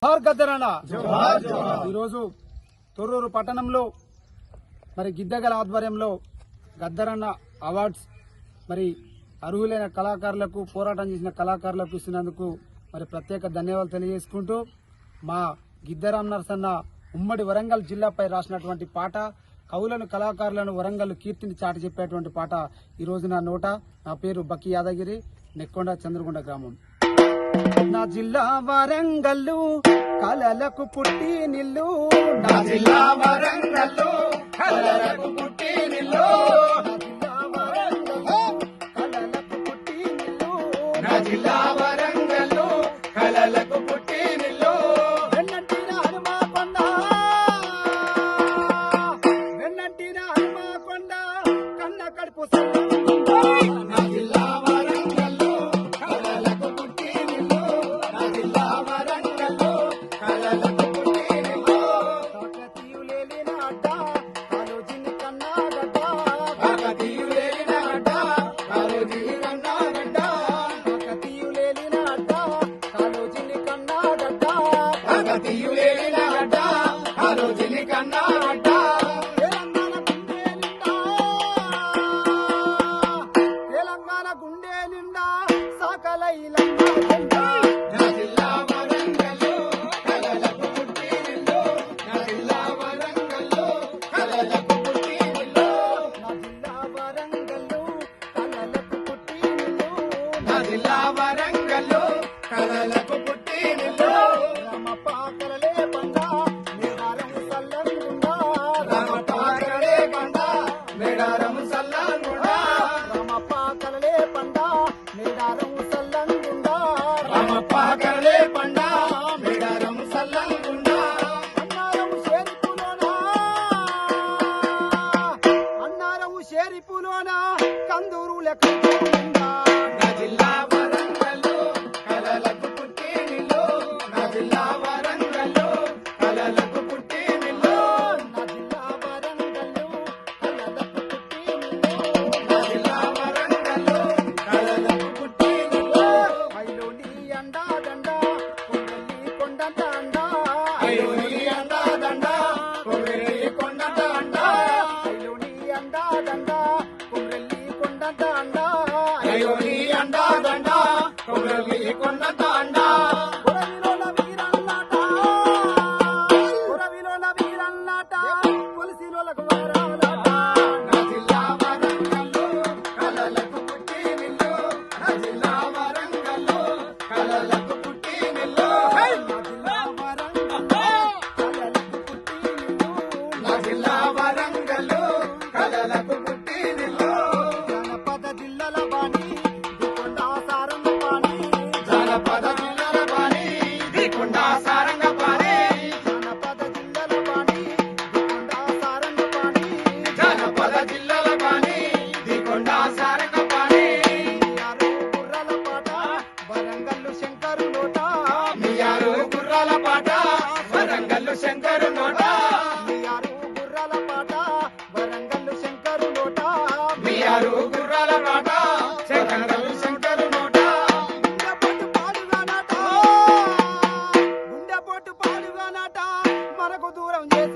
జోహార్ గద్దరన్న ఈరోజు తొర్రూరు పట్టణంలో మరి గిద్దగల ఆధ్వర్యంలో గద్దరన్న అవార్డ్స్ మరి అర్హులైన కళాకారులకు పోరాటం చేసిన కళాకారులకు ఇస్తున్నందుకు మరి ప్రత్యేక ధన్యవాదాలు తెలియజేసుకుంటూ మా గిద్దరాం నరసన్న ఉమ్మడి వరంగల్ జిల్లాపై రాసినటువంటి పాట కవులను కళాకారులను వరంగల్ కీర్తిని చాటి చెప్పేటువంటి పాట ఈ రోజు నా నోట. నా పేరు బకి యాదగిరి, నెక్కొండ చంద్రగొండ గ్రామం. నా జిల్లా వరంగల్లు కలలకు పుట్టి నిల్లు, నా జిల్లా వరంగల్లు కలలకు పుట్టి నిల్లు, నా జిల్లా వరంగల్లు కలలకు పుట్టి నిల్లు. వెన్నంటిన హనుమాకొండ, వెన్నంటిన హనుమాకొండ కన్న కడుపు నా జిల్లా వరంగల్లు కలలకు పుట్టి నిల్లు, నా జిల్లా వరంగల్లు కలలకు పుట్టి నిల్లు. కాకతీయులేలిన అడ్డ కాలోజిని కన్నాగడ్డ, కాకతీయులేలిన అడ్డ కాలోజిని కన్నాగడ్డ, కాకతీయులేలిన అడ్డ కాలోజిని కన్నాగడ్డ, కాకతీయులేలిన అడ్డ కాలోజిని కన్నాగడ్డ. తెలంగాణ గుండె నిండా సాకలైలమ్మ జెండా. నా జిల్లా వరంగల్లు కలలకు పుట్టి నిల్లు, నా జిల్లా వరంగల్లు కలలకు పుట్టి నిల్లు, నా జిల్లా వరంగల్లు కలలకు పుట్టి నిల్లు, నా జిల్లా వరంగల్లు కలలకు పుట్టి నిల్లు. రామప్ప కలలే పండ మేడారం సల్లంగుండా, రామప్ప కలలే పండ మేడారం సల్లంగుండా, రామప్ప కలలే పండ మేడారం సల్లంగుండా, రామప్ప కలలే పండ మేడారం సల్లంగుండా. అన్నారం షేరిపులోనా, అన్నారం షేరిపులోనా కందూరు లెక్క నా జిల్లా వరంగల్లు కలలకు పుట్టి నిల్లు, నా జిల్లా వరంగల్లు కలలకు పుట్టి నిల్లు, నా జిల్లా వరంగల్లు కలలకు పుట్టి నిల్లు, నా జిల్లా వరంగల్లు కలలకు పుట్టి నిల్లు. ఐలోని అండా దండ కొమ్రెల్లి కొండంత అండ, ఐలోని అండా దండ కొమ్రెల్లి కొండంత అండ, ఐలోని అండా దండ కొమ్రెల్లి కొండంత అండ, ఐలోని అండా దండ కొమ్రెల్లి కొండంత అండ. కొరవిలోన వీరన్నాట, కొరవిలోన వీరన్నాట కొలిసిలోలకు వారాలాట. నా జిల్లా వరంగల్లు కలలకు పుట్టి నిల్లు, నా జిల్లా వరంగల్లు కలలకు పుట్టి నిల్లు, నా జిల్లా వరంగల్లు కలలకు పుట్టి నిల్లు, నా జిల్లా వరంగల్లు కలలకు పుట్టి నిల్లు. జానపద జిల్లల బాణి దికొండ సారంగ పాణి, జానపద జిల్లల బాణి దికొండ సారంగ పాణి, జానపద జిల్లల బాణి దికొండ సారంగ పాణి, జానపద జిల్లల బాణి దికొండ సారంగ పాణి. మియారు గుర్రాల పాట వరంగల్లు శంకరు నోట, మియారు గుర్రాల పాట వరంగల్లు శంకరు నోట, మియారు గుర్రాల పాట వరంగల్లు శంకరు నోట, మియారు గుర్రాల పాట శంకరు శంకరు నోట. గుండెపోటు పాడుగానట, గుండెపోటు పాడుగానట మనకు దూరం చేసి